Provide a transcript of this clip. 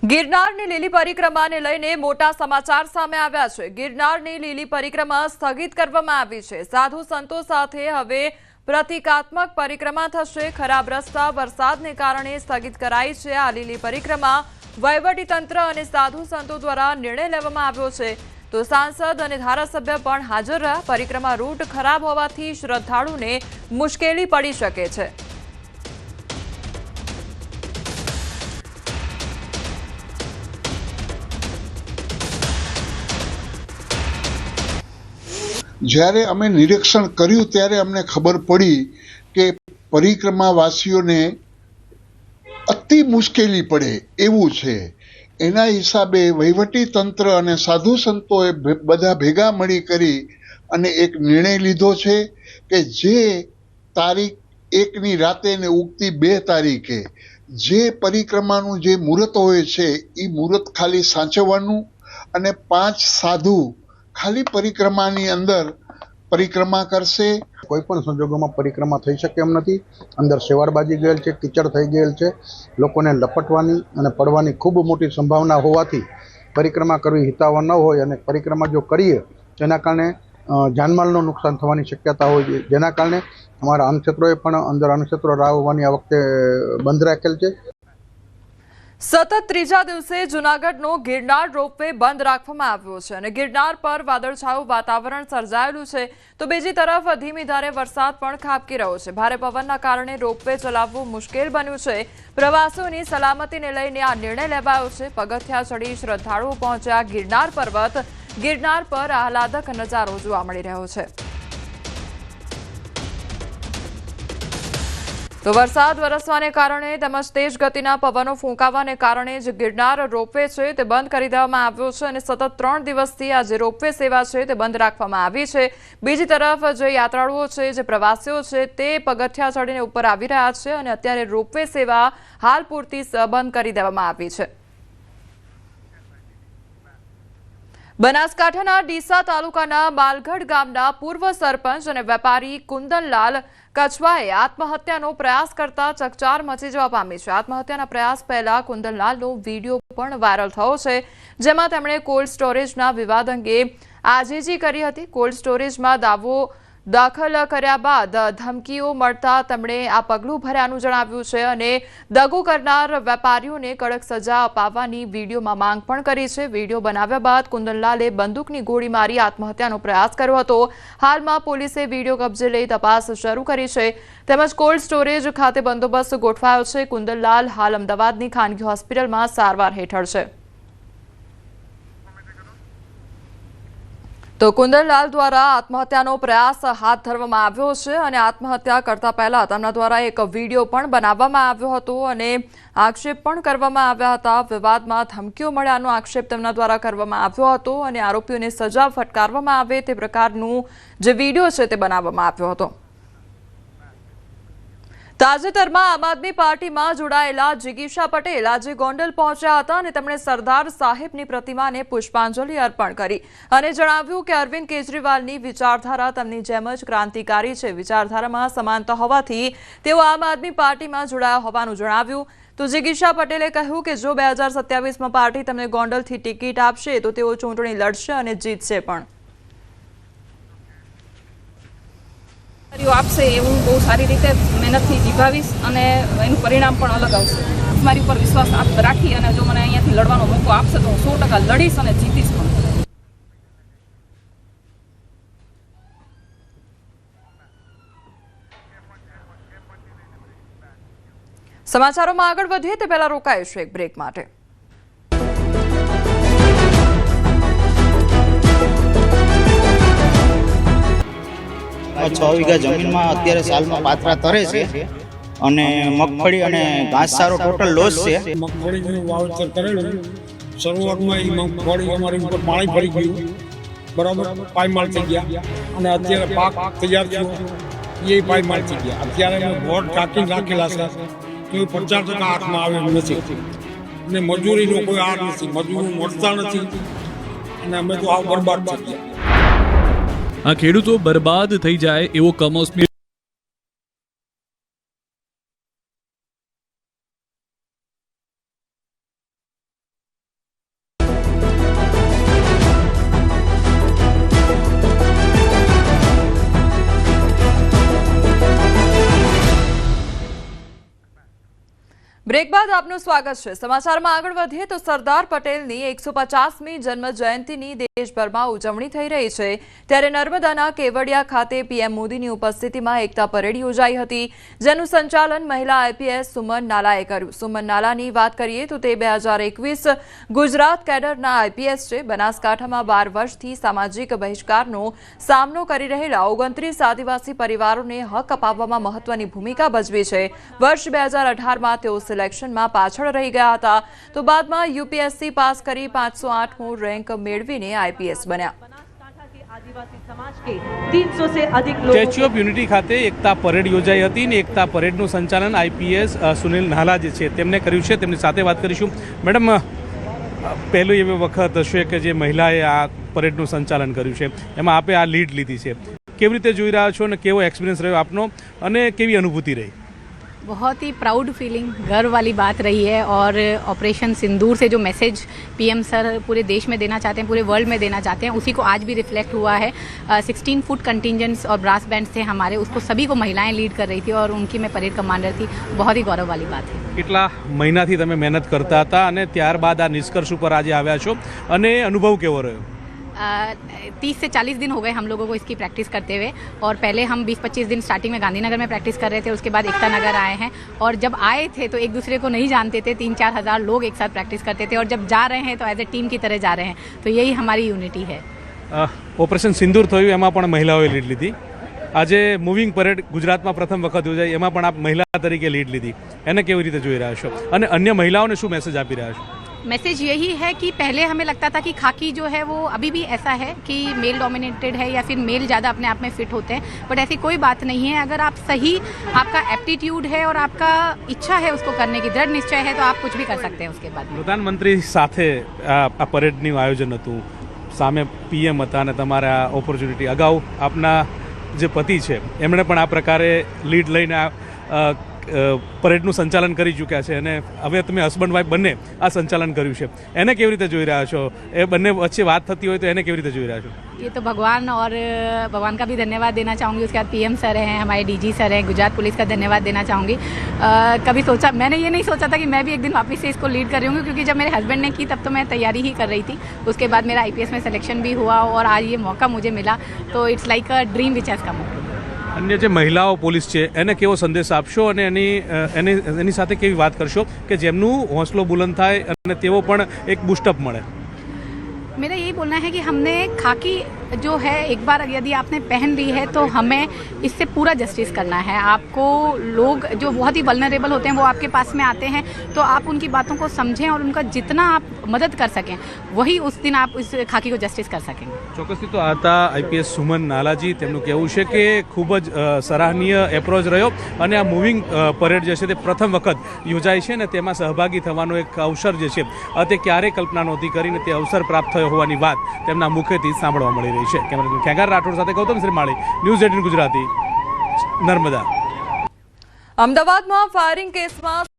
ગિરનારની લીલી પરિક્રમાને લઈને મોટા સમાચાર સામે આવ્યા છે। ગિરનારની લીલી પરિક્રમા સ્થગિત કરવામાં આવી છે। સાધુ સંતો સાથે હવે પ્રતિકાત્મક પરિક્રમા થશે। ખરાબ રસ્તા વરસાદને કારણે સ્થગિત કરાઈ છે। આ લીલી પરિક્રમા વહીવટીતંત્ર અને સાધુ સંતો દ્વારા નિર્ણય લેવામાં આવ્યો છે। તો સાંસદ અને ધારાસભ્ય પણ હાજર રહ્યા। પરિક્રમા રૂટ ખરાબ હોવાથી શ્રદ્ધાળુને મુશ્કેલી પડી શકે છે। જ્યારે અમે નિરીક્ષણ કર્યું ત્યારે અમને ખબર પડી કે પરિક્રમાવાસીઓને અતિ મુશ્કેલી પડે એવું છે। એના હિસાબે વહીવટી તંત્ર અને સાધુ સંતોએ બધા ભેગા મળી કરી અને એક નિર્ણય લીધો છે કે જે તારીખ 1ની રાતે ને ઉગતી 2 તારીખે જે પરિક્રમાનું જે મુહૂર્ત હોય છે એ મુહૂર્ત ખાલી સાચવવાનું અને 5 સાધુ ખાલી પરિક્રમાની અંદર પરિક્રમા કરશે। કોઈ પણ સંજોગોમાં પરિક્રમા થઈ શકે એમ નથી। અંદર શેવાળ બાજી ગયેલ છે, કીચડ થઈ ગયેલ છે, લોકોને લપટવાની અને પડવાની ખૂબ મોટી સંભાવના હોવાથી પરિક્રમા કરવી હિતાવહ ન હોય અને પરિક્રમા જો કરીએ તેના કારણે જાનમાલનું નુકસાન થવાની શક્યતા હોય છે, જેના કારણે અમારા અન્નક્ષેત્રોએ પણ અંદર અન્નક્ષેત્રો રાહ હોવાની આ વખતે બંધ રાખેલ છે। સતત ત્રીજા દિવસે જૂનાગઢનો ગિરનાર રોપવે બંધ રાખવામાં આવ્યો છે અને ગિરનાર પર વાદળછાયું વાતાવરણ સર્જાયેલું છે। તો બીજી તરફ ધીમી ધારે વરસાદ પણ ખાબકી રહ્યો છે। ભારે પવનના કારણે રોપવે ચલાવવું મુશ્કેલ બન્યું છે। પ્રવાસીઓની સલામતીને લઈને આ નિર્ણય લેવાયો છે। પગથિયા ચડી શ્રદ્ધાળુઓ પહોંચ્યા ગિરનાર પર્વત। ગિરનાર પર આહલાદક નજારો જોવા મળી રહ્યો છે। તો વરસાદ વરસવાને કારણે તેમજ તેજ ગતિના પવનો ફૂંકાવાને કારણે જે ગિરનાર રોપવે છે તે બંધ કરી દેવામાં આવ્યો છે અને સતત 3 દિવસથી આ જે રોપવે સેવા છે તે બંધ રાખવામાં આવી છે। બીજી તરફ જે યાત્રાળુઓ છે, જે પ્રવાસીઓ છે તે પગથિયા ચડીને ઉપર આવી રહ્યા છે અને અત્યારે રોપવે સેવા હાલ પૂરતી બંધ કરી દેવામાં આવી છે। બનાસકાંઠાના ડીસા તાલુકાના માલગઢ ગામના પૂર્વ સરપંચ અને વેપારી કુંદનલાલ કછવાએ આત્મહત્યાનો પ્રયાસ કરતા ચકચાર મચી જવા પામી છે। આત્મહત્યાના પ્રયાસ પહેલા કુંદનલાલનો વિડીયો પણ વાયરલ થયો છે, જેમાં તેમણે કોલ્ડ સ્ટોરેજના વિવાદ અંગે આજીજી કરી હતી। કોલ્ડ સ્ટોરેજમાં દાવો દાખલ કર્યા બાદ ધમકીઓ મળતા તેમણે આ પગલું ભર્યાનું જણાવ્યું છે અને દગો કરનાર વેપારીઓને કડક સજા અપાવવાની વિડીયોમાં માંગ પણ કરી છે। વિડીયો બનાવ્યા બાદ કુંદનલાલે બંદૂકની ગોળી મારી આત્મહત્યાનો પ્રયાસ કર્યો હતો। હાલમાં પોલીસે વિડીયો કબજે લઈ તપાસ શરૂ કરી છે, તેમજ કોલ્ડ સ્ટોરેજ ખાતે બંદોબસ્ત ગોઠવાયો છે। કુંદનલાલ હાલ અમદાવાદની ખાનગી હોસ્પિટલમાં સારવાર હેઠળ છે। તો કુંદનલાલ દ્વારા આત્મહત્યાનો પ્રયાસ હાથ ધરવામાં આવ્યો છે અને આત્મહત્યા કરતા પહેલા તેમના દ્વારા એક વિડીયો પણ બનાવવામાં આવ્યો હતો અને આક્ષેપ પણ કરવામાં આવ્યા હતા। વિવાદમાં ધમકીઓ મળ્યાનો આક્ષેપ તેમના દ્વારા કરવામાં આવ્યો હતો અને આરોપીઓને સજા ફટકારવામાં આવે તે પ્રકારનું જે વિડીયો છે તે બનાવવામાં આવ્યો હતો। તાજેતરમાં આમ આદમી પાર્ટીમાં જોડાયેલા જિગીશા પટેલ આજે ગોંડલ પહોંચ્યા હતા અને તેમણે સરદાર સાહેબની પ્રતિમાને પુષ્પાંજલિ અર્પણ કરી અને જણાવ્યું કે અરવિંદ કેજરીવાલની વિચારધારા તેમની જેમ જ ક્રાંતિકારી છે। વિચારધારામાં સમાનતા હોવાથી તેઓ આમ આદમી પાર્ટીમાં જોડાયા હોવાનું જણાવ્યું। તો જિગીશા પટેલે કહ્યું કે જો 2027માં પાર્ટી તેમને ગોંડલથી ટિકિટ આપશે તો તેઓ ચૂંટણી લડશે અને જીતશે પણ। આપશે એ હું બહુ સારી રીતે મહેનતથી નિભાવીશ અને એનું પરિણામ પણ અલગ આવશે। મારી ઉપર વિશ્વાસ રાખી અને જો મને અહીંયાથી લડવાનો મોકો આપશે તો હું 100% લડીશ અને જીતીશ પણ। સમાચારોમાં આગળ વધીએ તે પહેલા રોકાઈશું એક બ્રેક માટે। આ 6 વીઘા જમીનમાં અત્યારે સાલમાં પાત્રા તરે છે અને મગફળી અને ઘાસચારો ટોટલ લોસ છે। મગફળીનું વાવેતર કરેલું શરૂઆતમાં એ મગફળી અમારી ઉપર પાણી ફરી ગયું, બરાબર પાયમાલ થઈ ગયા અને અત્યારે પાક તૈયાર થયો એ પાયમાલ થઈ ગયા। અત્યારે અમે વોટ ટાંકીને રાખેલા છે તો 50% હાથમાં આવેલું નથી અને મજૂરીનો કોઈ આર નથી, મજૂરો મળતા નથી અને અમે તો આ બરબાદ થઈ ગયા। આ ખેડૂતો બરબાદ થઈ જાય એવો કમોસમી બ્રેક બાદ આપનું સ્વાગત છે। સમાચારમાં આગળ વધીએ તો સરદાર પટેલની 150મી જન્મ જયંતિની દેશભરમાં ઉજવણી થઈ રહી છે, ત્યારે નર્મદાના કેવડિયા ખાતે પીએમ મોદીની ઉપસ્થિતિમાં એકતા પરેડ યોજાઈ હતી, જેનું સંચાલન મહિલા આઈપીએસ સુમન નાલાએ કર્યું। સુમન નાલાની વાત કરીએ તો તે 2021 ગુજરાત કેડરના આઈપીએસ છે। બનાસકાંઠામાં 12 વર્ષથી સામાજિક બહિષ્કારનો સામનો કરી રહેલા 29 આદિવાસી પરિવારોને હક અપાવવામાં મહત્વની ભૂમિકા ભજવી છે। વર્ષ 2018માં તેઓ સિલેક્શનમાં પાછળ રહી ગયા હતા, તો બાદમાં યુપીએસસી પાસ કરી 508મો રેન્ક મેળવીને આઈપીએસ બન્યા। સ્ટેચ્યુ ઓફ યુનિટી ખાતે એકતા પરેડ યોજાઈ હતી ને એકતા પરેડનું સંચાલન આઈપીએસ સુનિલ નાલા જે છે તેમણે કર્યું છે। તેમની સાથે વાત કરીશું। મેડમ, પહેલું એવી વખત હશે કે જે મહિલાએ આ પરેડનું સંચાલન કર્યું છે, એમાં આપે આ લીડ લીધી છે, કેવી રીતે જોઈ રહ્યા છો અને કેવો એક્સપિરિયન્સ રહ્યો આપનો અને કેવી અનુભૂતિ રહી? बहुत ही प्राउड फीलिंग, गर्व वाली बात रही है। और ऑपरेशन सिंदूर से जो मैसेज पीएम सर पूरे देश में देना चाहते हैं, पूरे वर्ल्ड में देना चाहते हैं, उसी को आज भी रिफ्लेक्ट हुआ है। 16 फुट कंटिंजेंट्स और ब्रास बैंड थे हमारे, उसको सभी को महिलाएं लीड कर रही थी और उनकी मैं परेड कमांडर थी। बहुत ही गौरव वाली बात है। કેટલા મહિનાથી તમે મહેનત કરતા હતા અને ત્યારબાદ આ નિષ્કર્ષ ઉપર આજે આવ્યા છો અને અનુભવ કેવો રહ્યો? 30 से 40 दिन हो गए हम लोगों को इसकी प्रैक्टिस करते हुए, और पहले हम 20-25 दिन स्टार्टिंग में गांधीनगर में प्रैक्टिस कर रहे थे, उसके बाद एकता नगर आए हैं। और जब आए थे तो एक दूसरे को नहीं जानते थे, 3-4 हज़ार लोग एक साथ प्रैक्टिस करते थे, और जब जा रहे हैं तो एज ए टीम की तरह जा रहे हैं। तो यही हमारी यूनिटी है। ઓપરેશન સિંદૂર થયું, એમાં પણ મહિલાઓએ લીડ લીધી। આજે મૂવિંગ પરેડ ગુજરાતમાં પ્રથમ વખત યોજાઈ, એમાં પણ આપ મહિલા તરીકે લીડ લીધી, એને કેવી રીતે જોઈ રહ્યા છો અને અન્ય મહિલાઓને શું મેસેજ આપી રહ્યા છો? मैसेज यही है कि पहले हमें लगता था कि खाकी जो है वो अभी भी ऐसा है कि मेल डोमिनेटेड है या फिर मेल ज़्यादा अपने आप में फिट होते हैं, बट ऐसी कोई बात नहीं है। अगर आप सही, आपका एप्टीट्यूड है और आपका इच्छा है उसको करने की, दृढ़ निश्चय है, तो आप कुछ भी कर सकते हैं उसके बाद। પ્રધાનમંત્રી સાથે આ પરેડનું આયોજન હતું, સામે પીએમ હતા અને તમારા ઓપોર્ચ્યુનિટી અગાઉ આપના જે પતિ છે એમણે પણ આ પ્રકારે લીડ લઈને પરેડનું સંચાલન કરી ચૂક્યા છે અને હવે તમે હસબન્ડ વાઈફ બંને આ સંચાલન કર્યું છે, એને કેવી રીતે જોઈ રહ્યા છો? એ બંને વચ્ચે વાત થતી હોય તો એને કેવી રીતે જોઈ રહ્યા છો? ये तो भगवान और भगवान का भी धन्यवाद देना चाहूँगी। उसके बाद पीएम सर हैं, हमारे डीजी सर हैं, गुजरात पुलिस का धन्यवाद देना चाहूँगी। कभी सोचा, मैंने ये नहीं सोचा था कि मैं भी एक दिन वापस से इसको लीड कर रही हूँ, क्योंकि जब मेरे हस्बैंड ने की तब तो मैं तैयारी ही कर रही थी। उसके बाद मेरा आईपीएस में सिलेक्शन भी हुआ और आज ये मौका मुझे मिला, तो it's like a dream which has come. અન્ય જે મહિલાઓ પોલીસ છે એને કેવો સંદેશ આપશો અને એની સાથે કેવી વાત કરશો કે જેમનું હોંસલો બુલંદ થાય અને તેઓ પણ એક બૂસ્ટઅપ મળે? मेरा यही बोलना है कि हमने खाकी जो है एक बार यदि आपने पहन ली है तो हमें इससे पूरा जस्टिस करना है। आपको लोग जो बहुत ही वल्नरेबल होते हैं वो आपके पास में आते हैं, तो आप उनकी बातों को समझें और उनका जितना आप मदद कर सकें, वही उस दिन आप इस खाकी को जस्टिस कर सकेंगे। ચોક્કસથી તો હતા આઈપીએસ સુમન નાલાજી, તેમનું કહેવું છે કે ખૂબ જ સરાહનીય એપ્રોચ રહ્યો અને આ મૂવિંગ પરેડ જે છે તે પ્રથમ વખત યોજાય છે ને તેમાં સહભાગી થવાનો એક અવસર જે છે તે ક્યારેય કલ્પના નહોતી કરીને તે અવસર પ્રાપ્ત થયો હોવાની વાત તેમના મુખેથી સાંભળવા મળી રહી છે। કેમેરામેન ખેગાર રાઠોડ સાથે ગૌતમ શ્રીમાળી, ન્યૂઝ 18 ગુજરાતી, નર્મદા। અમદાવાદમાં ફાયરિંગ કેસમાં